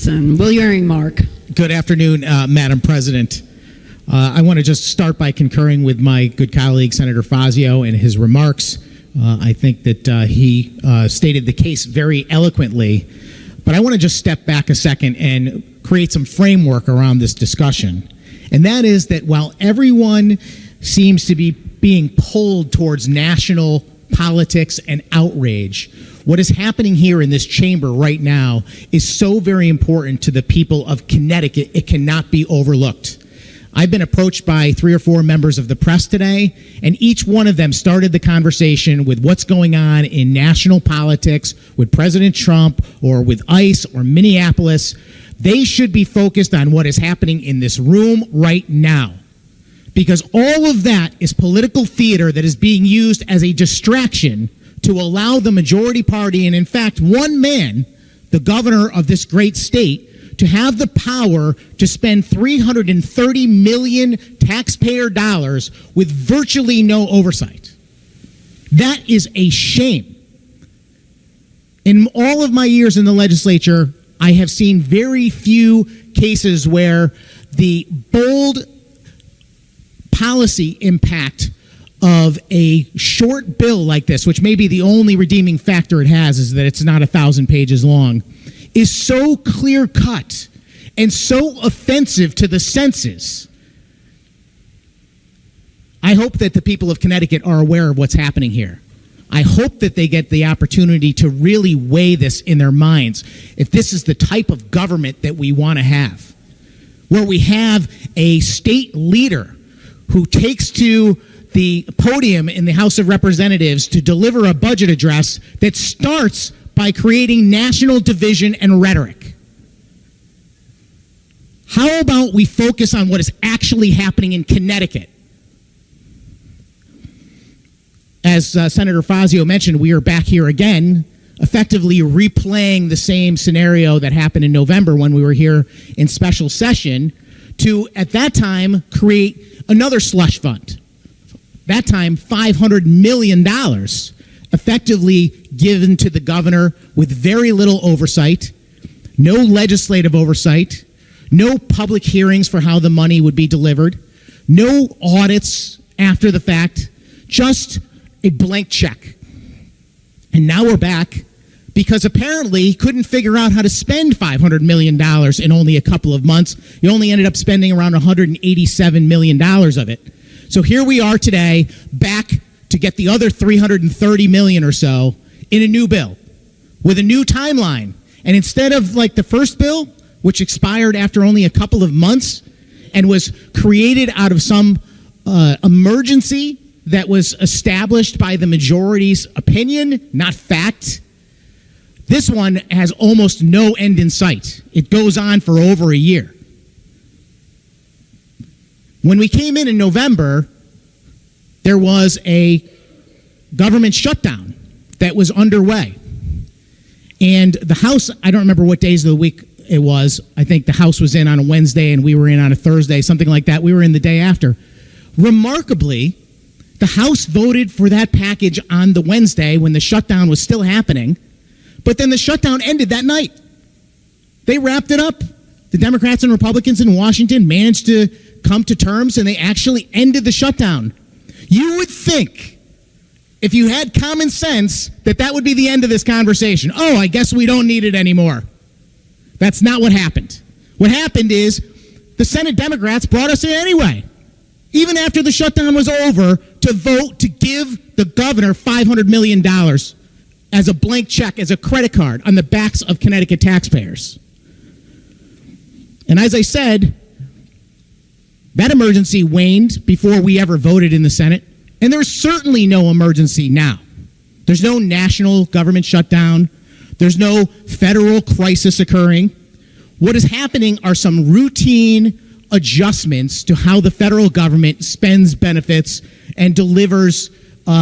Sampson. Will your remark? Good afternoon, Madam President. I want to just start by concurring with my good colleague, Senator Fazio, and his remarks. I think that he stated the case very eloquently, but I want to just step back a second and create some framework around this discussion. And that is that while everyone seems to be being pulled towards national politics and outrage, what is happening here in this chamber right now is so very important to the people of Connecticut, it cannot be overlooked. I've been approached by 3 or 4 members of the press today, and each one of them started the conversation with what's going on in national politics with President Trump or with ICE or Minneapolis. They should be focused on what is happening in this room right now, because all of that is political theater that is being used as a distraction to allow the majority party, and in fact, one man, the governor of this great state, to have the power to spend $330 million taxpayer dollars with virtually no oversight. That is a shame. In all of my years in the legislature, I have seen very few cases where the bold policy impact of a short bill like this, which may be the only redeeming factor it has is that it's not 1,000 pages long, is so clear-cut and so offensive to the senses. I hope that the people of Connecticut are aware of what's happening here. I hope that they get the opportunity to really weigh this in their minds, if this is the type of government that we want to have, where we have a state leader who takes to the podium in the House of Representatives to deliver a budget address that starts by creating national division and rhetoric. How about we focus on what is actually happening in Connecticut? As Senator Fazio mentioned, we are back here again, effectively replaying the same scenario that happened in November when we were here in special session to, at that time, create another slush fund. That time, $500 million effectively given to the governor with very little oversight, no legislative oversight, no public hearings for how the money would be delivered, no audits after the fact, just a blank check. And now we're back because apparently he couldn't figure out how to spend $500 million in only a couple of months. He only ended up spending around $187 million of it. So here we are today, back to get the other $330 million or so in a new bill with a new timeline. And instead of like the first bill, which expired after only a couple of months and was created out of some emergency that was established by the majority's opinion, not fact, this one has almost no end in sight. It goes on for over a year. When we came in November, there was a government shutdown that was underway. And the House, I don't remember what days of the week it was. I think the House was in on a Wednesday and we were in on a Thursday, something like that. We were in the day after. Remarkably, the House voted for that package on the Wednesday when the shutdown was still happening, but then the shutdown ended that night. They wrapped it up. The Democrats and Republicans in Washington managed to come to terms, and they actually ended the shutdown. You would think, if you had common sense, that that would be the end of this conversation. Oh, I guess we don't need it anymore. That's not what happened. What happened is the Senate Democrats brought us in anyway, even after the shutdown was over, to vote to give the governor $500 million as a blank check, as a credit card on the backs of Connecticut taxpayers. And as I said, that emergency waned before we ever voted in the Senate, and there's certainly no emergency now. There's no national government shutdown. There's no federal crisis occurring. What is happening are some routine adjustments to how the federal government spends benefits and delivers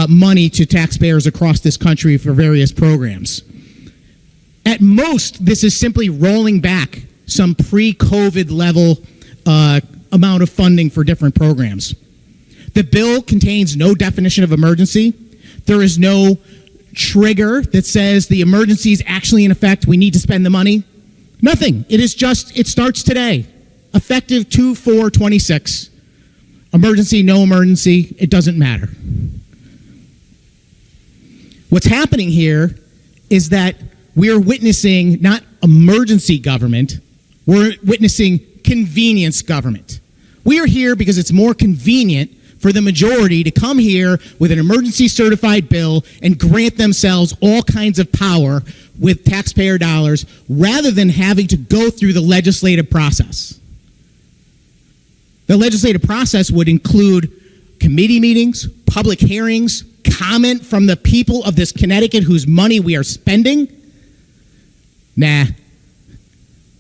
money to taxpayers across this country for various programs. At most, this is simply rolling back some pre-COVID level amount of funding for different programs. The bill contains no definition of emergency. There is no trigger that says the emergency is actually in effect, we need to spend the money. Nothing. It starts today. Effective 2/4/26. Emergency, no emergency, it doesn't matter. What's happening here is that we're witnessing not emergency government, we're witnessing convenience government. We are here because it's more convenient for the majority to come here with an emergency certified bill and grant themselves all kinds of power with taxpayer dollars rather than having to go through the legislative process. The legislative process would include committee meetings, public hearings, comment from the people of this Connecticut whose money we are spending. Nah.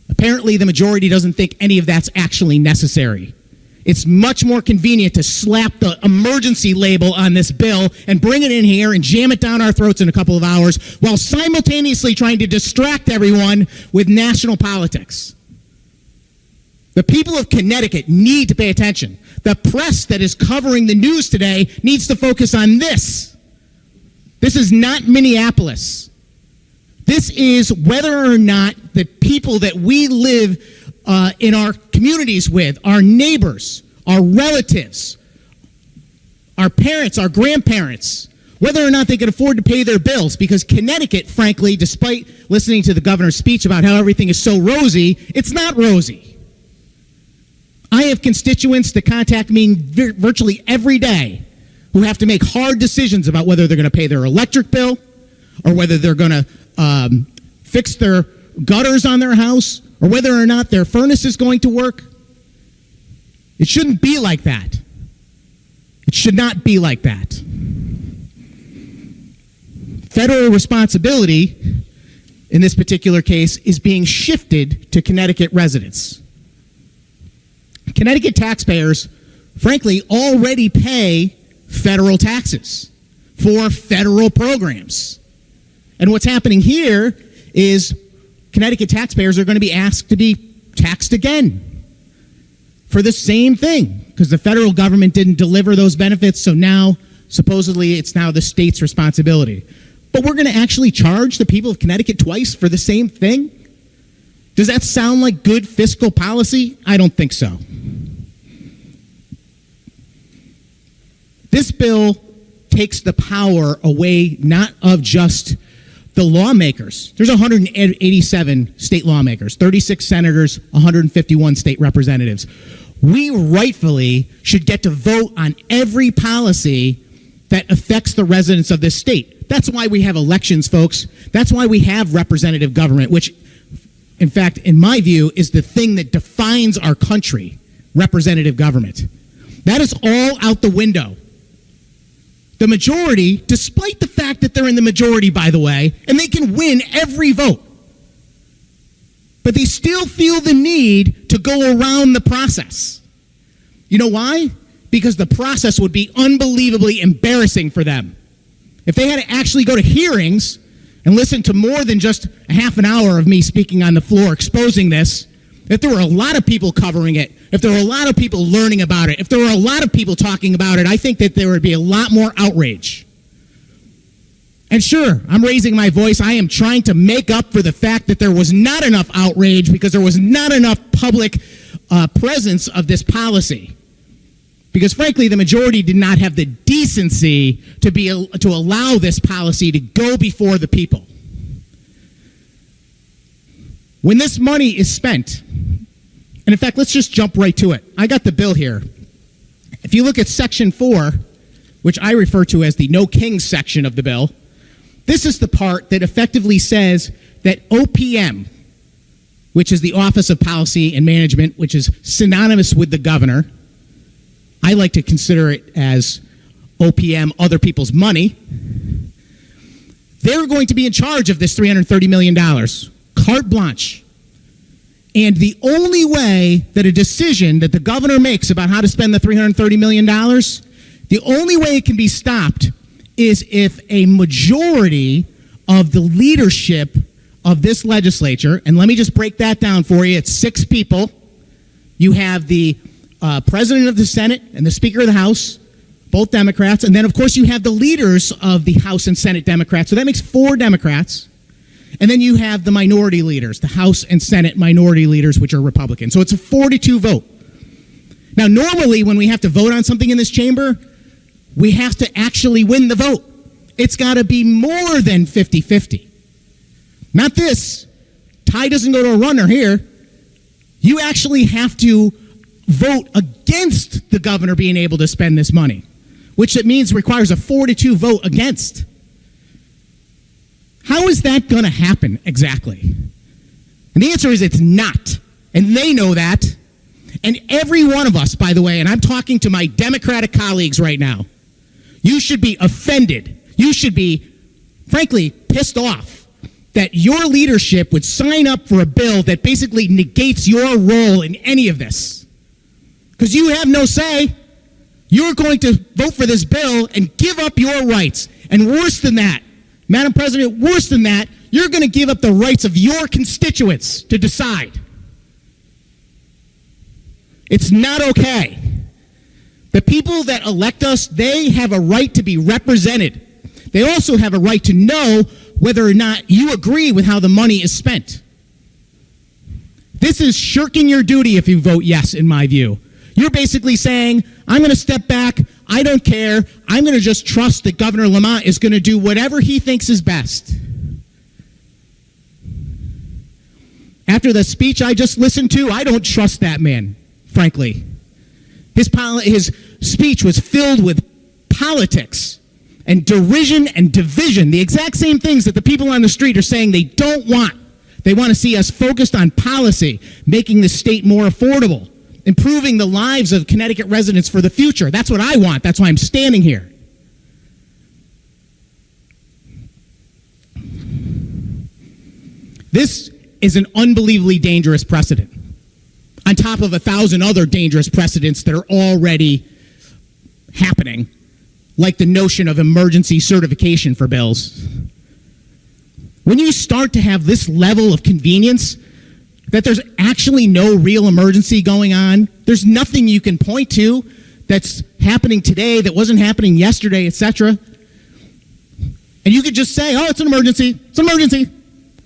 Apparently the majority doesn't think any of that's actually necessary. It's much more convenient to slap the emergency label on this bill and bring it in here and jam it down our throats in a couple of hours while simultaneously trying to distract everyone with national politics. The people of Connecticut need to pay attention. The press that is covering the news today needs to focus on this. This is not Minneapolis. This is whether or not the people that we live in our communities with, our neighbors, our relatives, our parents, our grandparents, whether or not they can afford to pay their bills. Because Connecticut, frankly, despite listening to the governor's speech about how everything is so rosy, it's not rosy. I have constituents that contact me virtually every day who have to make hard decisions about whether they're going to pay their electric bill or whether they're going to fix their gutters on their house or whether or not their furnace is going to work. It shouldn't be like that. It should not be like that. Federal responsibility in this particular case is being shifted to Connecticut residents. Connecticut taxpayers, frankly, already pay federal taxes for federal programs. And what's happening here is Connecticut taxpayers are going to be asked to be taxed again for the same thing because the federal government didn't deliver those benefits, so now supposedly it's now the state's responsibility. But we're going to actually charge the people of Connecticut twice for the same thing? Does that sound like good fiscal policy? I don't think so. This bill takes the power away not of just the lawmakers. There's 187 state lawmakers, 36 senators, 151 state representatives. We rightfully should get to vote on every policy that affects the residents of this state. That's why we have elections, folks. That's why we have representative government, which, in fact, in my view, is the thing that defines our country, representative government. That is all out the window. The majority, despite the fact that they're in the majority, by the way, and they can win every vote, but they still feel the need to go around the process. You know why? Because the process would be unbelievably embarrassing for them. If they had to actually go to hearings and listen to more than just a half an hour of me speaking on the floor exposing this, if there were a lot of people covering it, if there were a lot of people learning about it, if there were a lot of people talking about it, I think that there would be a lot more outrage. And sure, I'm raising my voice. I am trying to make up for the fact that there was not enough outrage because there was not enough public presence of this policy. Because frankly, the majority did not have the decency to allow this policy to go before the people. When this money is spent, and in fact, let's just jump right to it. I got the bill here. If you look at Section 4, which I refer to as the No Kings section of the bill, this is the part that effectively says that OPM, which is the Office of Policy and Management, which is synonymous with the governor, I like to consider it as OPM, other people's money, they're going to be in charge of this $330 million. Carte blanche. And the only way that a decision that the governor makes about how to spend the $330 million, the only way it can be stopped is if a majority of the leadership of this legislature, and let me just break that down for you, it's 6 people. You have the president of the Senate and the Speaker of the House, both Democrats, and then of course you have the leaders of the House and Senate Democrats, so that makes 4 Democrats. And then you have the minority leaders, the House and Senate minority leaders, which are Republicans. So it's a 4-2 vote. Now, normally when we have to vote on something in this chamber, we have to actually win the vote. It's got to be more than 50-50. Not this. Tie doesn't go to a runner here. You actually have to vote against the governor being able to spend this money, which it means requires a 4-2 vote against. How is that going to happen exactly? And the answer is it's not. And they know that. And every one of us, by the way, and I'm talking to my Democratic colleagues right now, you should be offended. You should be, frankly, pissed off that your leadership would sign up for a bill that basically negates your role in any of this. Because you have no say. You're going to vote for this bill and give up your rights. And worse than that, Madam President, worse than that, you're going to give up the rights of your constituents to decide. It's not okay. The people that elect us, they have a right to be represented. They also have a right to know whether or not you agree with how the money is spent. This is shirking your duty if you vote yes, in my view. You're basically saying, I'm going to step back, I don't care, I'm going to just trust that Governor Lamont is going to do whatever he thinks is best. After the speech I just listened to, I don't trust that man, frankly. His speech was filled with politics and derision and division, the exact same things that the people on the street are saying they don't want. They want to see us focused on policy, making the state more affordable, improving the lives of Connecticut residents for the future. That's what I want. That's why I'm standing here. This is an unbelievably dangerous precedent, on top of 1,000 other dangerous precedents that are already happening, like the notion of emergency certification for bills. When you start to have this level of convenience, that there's actually no real emergency going on, there's nothing you can point to that's happening today that wasn't happening yesterday, etc. And you could just say, oh, it's an emergency,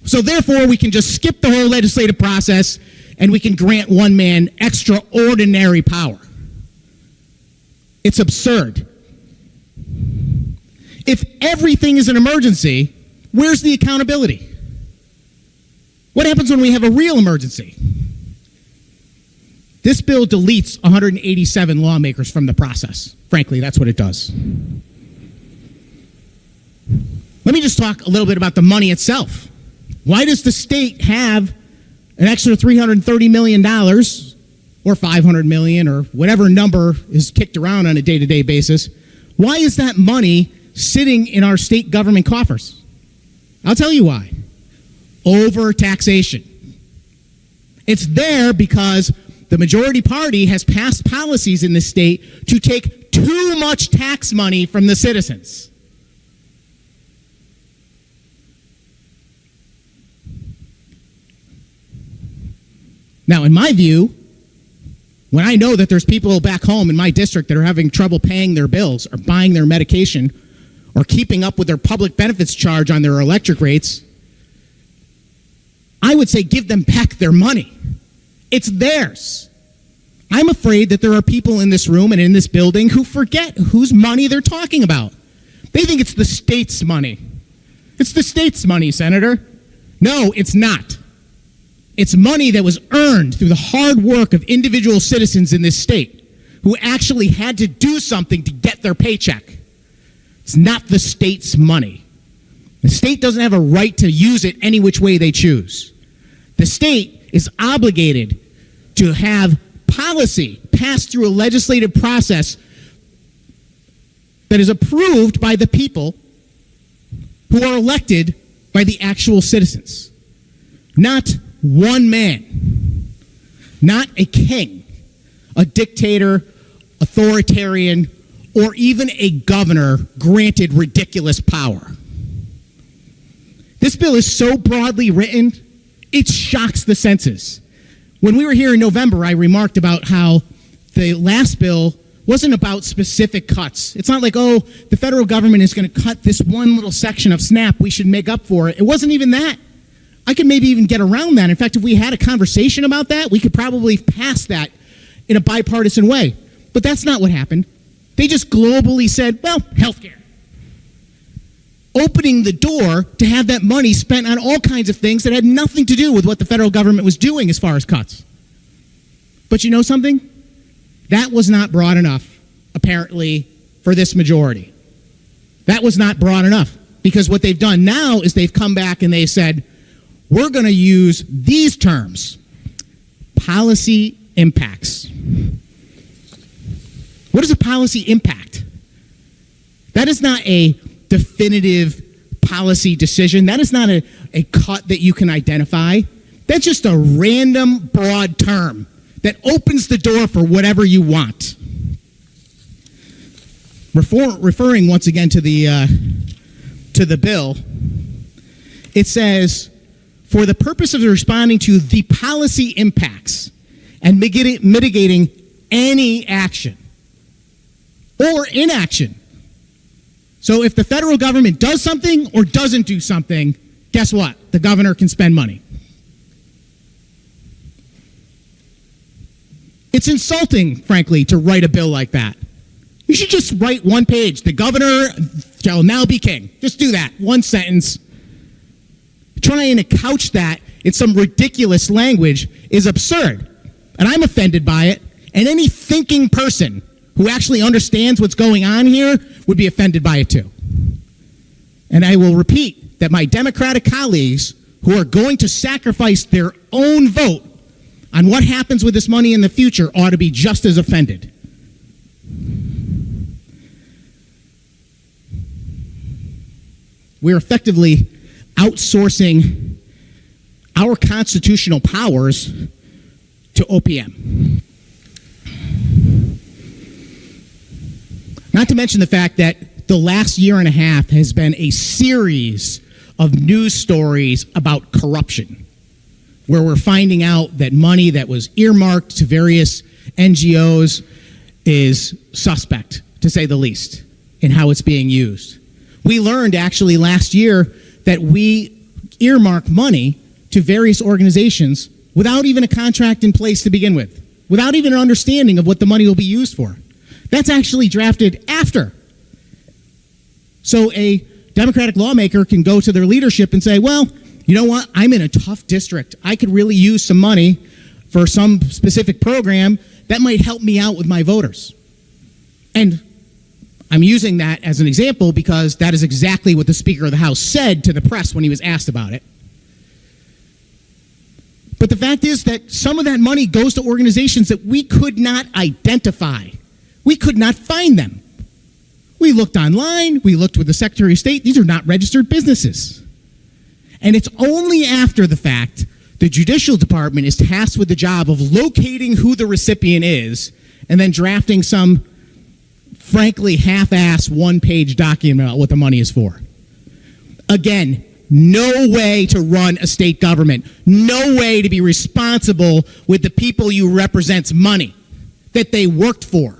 So therefore, we can just skip the whole legislative process and we can grant one man extraordinary power. It's absurd. If everything is an emergency, where's the accountability? What happens when we have a real emergency? This bill deletes 187 lawmakers from the process. Frankly, that's what it does. Let me just talk a little bit about the money itself. Why does the state have an extra $330 million or $500 million or whatever number is kicked around on a day-to-day basis? Why is that money sitting in our state government coffers? I'll tell you why. Overtaxation. It's there because the majority party has passed policies in the state to take too much tax money from the citizens. Now, in my view, when I know that there's people back home in my district that are having trouble paying their bills or buying their medication or keeping up with their public benefits charge on their electric rates, I would say give them back their money. It's theirs. I'm afraid that there are people in this room and in this building who forget whose money they're talking about. They think it's the state's money. It's the state's money, Senator. No, it's not. It's money that was earned through the hard work of individual citizens in this state who actually had to do something to get their paycheck. It's not the state's money. The state doesn't have a right to use it any which way they choose. The state is obligated to have policy passed through a legislative process that is approved by the people who are elected by the actual citizens. Not one man, not a king, a dictator, authoritarian, or even a governor granted ridiculous power. This bill is so broadly written, it shocks the senses. When we were here in November, I remarked about how the last bill wasn't about specific cuts. It's not like, oh, the federal government is going to cut this one little section of SNAP, we should make up for it. It wasn't even that. I could maybe even get around that. In fact, if we had a conversation about that, we could probably pass that in a bipartisan way. But that's not what happened. They just globally said, well, healthcare. Opening the door to have that money spent on all kinds of things that had nothing to do with what the federal government was doing as far as cuts. But you know something? That was not broad enough, apparently, for this majority. That was not broad enough, because what they've done now is they've come back and they said, we're going to use these terms, policy impacts. What is a policy impact? That is not a definitive policy decision. That is not a cut that you can identify. That's just a random broad term that opens the door for whatever you want. Referring once again to the bill, it says, for the purpose of responding to the policy impacts and mitigating any action or inaction. So if the federal government does something or doesn't do something, guess what? The governor can spend money. It's insulting, frankly, to write a bill like that. You should just write one page. The governor shall now be king. Just do that. One sentence. Trying to couch that in some ridiculous language is absurd. And I'm offended by it. And any thinking person who actually understands what's going on here would be offended by it too. And I will repeat that my Democratic colleagues who are going to sacrifice their own vote on what happens with this money in the future ought to be just as offended. We're effectively outsourcing our constitutional powers to OPM. Not to mention the fact that the last year and a half has been a series of news stories about corruption, where we're finding out that money that was earmarked to various NGOs is suspect, to say the least, in how it's being used. We learned actually last year that we earmark money to various organizations without even a contract in place to begin with, without even an understanding of what the money will be used for. That's actually drafted after. So a Democratic lawmaker can go to their leadership and say, well, you know what? I'm in a tough district. I could really use some money for some specific program that might help me out with my voters. And I'm using that as an example because that is exactly what the Speaker of the House said to the press when he was asked about it. But the fact is that some of that money goes to organizations that we could not identify. We could not find them. We looked online. We looked with the Secretary of State. These are not registered businesses. And it's only after the fact the Judicial Department is tasked with the job of locating who the recipient is and then drafting some, frankly, half-ass one-page document about what the money is for. Again, no way to run a state government. No way to be responsible with the people you represent's money that they worked for.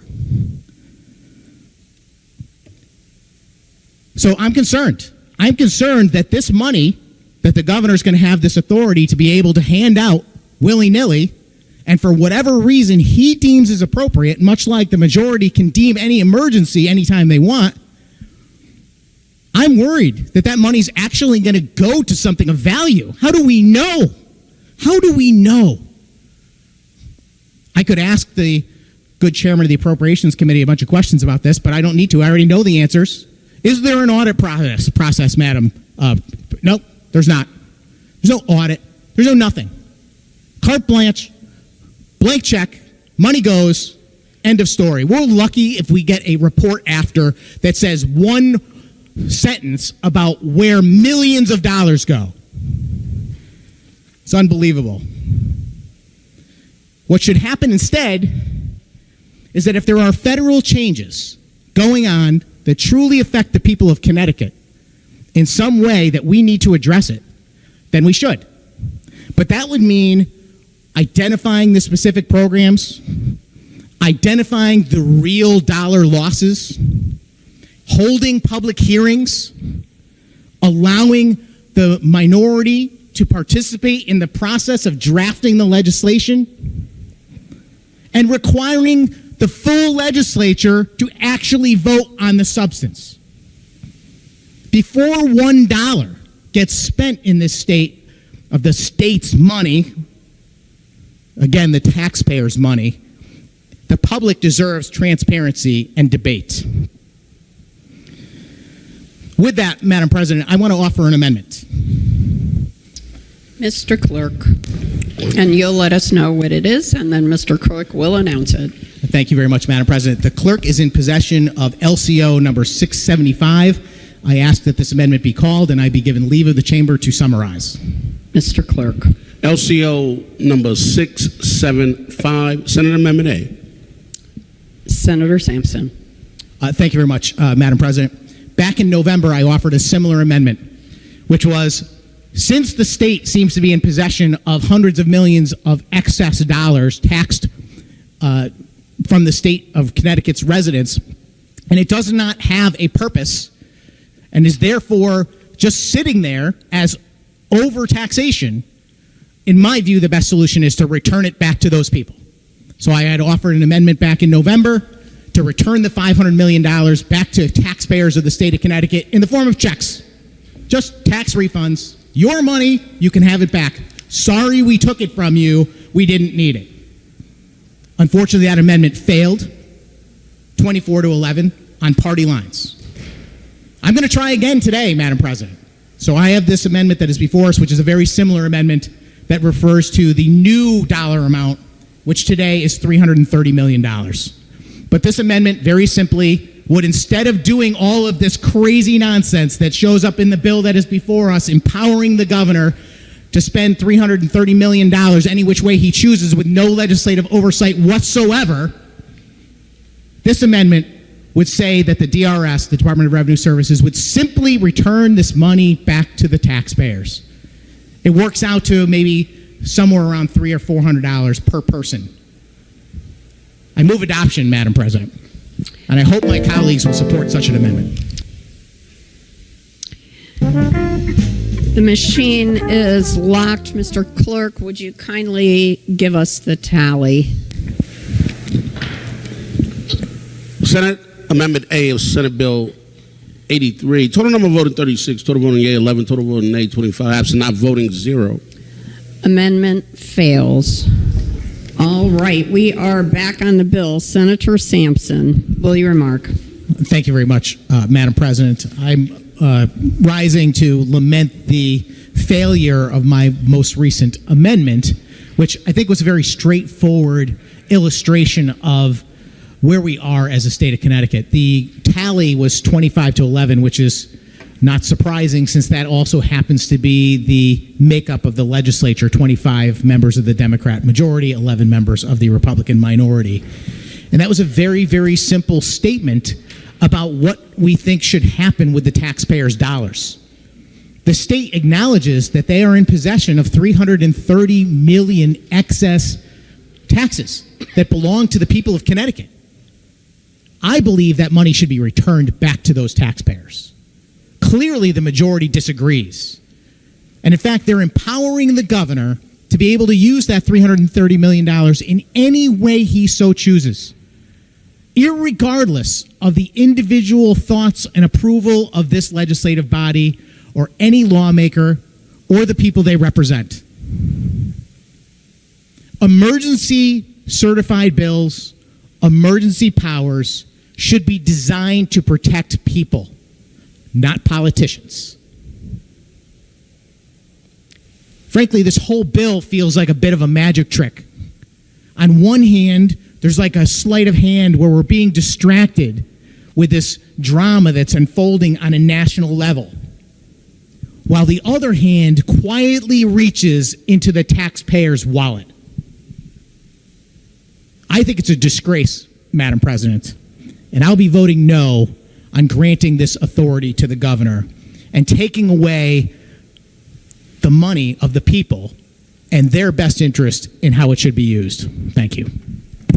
So I'm concerned. I'm concerned that this money, that the governor's going to have this authority to be able to hand out willy-nilly, and for whatever reason he deems is appropriate, much like the majority can deem any emergency anytime they want, I'm worried that that money's actually going to go to something of value. How do we know? How do we know? I could ask the good chairman of the Appropriations Committee a bunch of questions about this, but I don't need to. I already know the answers. Is there an audit process, madam? Nope, there's not. There's no audit. There's no nothing. Carte blanche, blank check, money goes, end of story. We're lucky if we get a report after that says one sentence about where millions of dollars go. It's unbelievable. What should happen instead is that if there are federal changes going on that truly affect the people of Connecticut in some way that we need to address it, then we should. But that would mean identifying the specific programs, identifying the real dollar losses, holding public hearings, allowing the minority to participate in the process of drafting the legislation and requiring the full legislature to actually vote on the substance. Before $1 gets spent in this state of the state's money, again, the taxpayers' money, the public deserves transparency and debate. With that, Madam President, I want to offer an amendment. Mr. Clerk, and you'll let us know what it is, and then Mr. Clerk will announce it. Thank you very much, Madam President. The clerk is in possession of LCO number 675. I ask that this amendment be called, and I be given leave of the chamber to summarize. Mr. Clerk. LCO number 675, Senate Amendment A. Senator Sampson. Thank you very much, Madam President. Back in November, I offered a similar amendment, which was, since the state seems to be in possession of hundreds of millions of excess dollars taxed from the state of Connecticut's residents, and it does not have a purpose and is therefore just sitting there as overtaxation, in my view, the best solution is to return it back to those people. So I had offered an amendment back in November to return the $500 million back to taxpayers of the state of Connecticut in the form of checks. Just tax refunds. Your money, you can have it back. Sorry we took it from you. We didn't need it. Unfortunately, that amendment failed, 24-11, on party lines. I'm going to try again today, Madam President. So I have this amendment that is before us, which is a very similar amendment that refers to the new dollar amount, which today is $330 million. But this amendment, very simply, would, instead of doing all of this crazy nonsense that shows up in the bill that is before us, empowering the governor to spend $330 million any which way he chooses with no legislative oversight whatsoever, this amendment would say that the DRS, the Department of Revenue Services, would simply return this money back to the taxpayers. It works out to maybe somewhere around $300 or $400 per person. I move adoption, Madam President, and I hope my colleagues will support such an amendment. The machine is locked. Mr. Clerk, would you kindly give us the tally? Senate Amendment A of Senate Bill 83. Total number voting 36. Total voting yea 11. Total voting nay 25. Absent not voting 0. Amendment fails. All right, we are back on the bill. Senator Sampson, will you remark? Thank you very much, Madam President. I'm rising to lament the failure of my most recent amendment, which I think was a very straightforward illustration of where we are as a state of Connecticut. The tally was 25-11, which is not surprising since that also happens to be the makeup of the legislature, 25 members of the Democrat majority, 11 members of the Republican minority. And that was a very, very simple statement about what we think should happen with the taxpayers' dollars. The state acknowledges that they are in possession of $330 million excess taxes that belong to the people of Connecticut. I believe that money should be returned back to those taxpayers. Clearly, the majority disagrees. And in fact, they're empowering the governor to be able to use that $330 million in any way he so chooses, irregardless of the individual thoughts and approval of this legislative body or any lawmaker or the people they represent. Emergency certified bills, emergency powers should be designed to protect people, not politicians. Frankly, this whole bill feels like a bit of a magic trick. On one hand, there's like a sleight of hand where we're being distracted with this drama that's unfolding on a national level, while the other hand quietly reaches into the taxpayer's wallet. I think it's a disgrace, Madam President, and I'll be voting no on granting this authority to the governor and taking away the money of the people and their best interest in how it should be used. Thank you.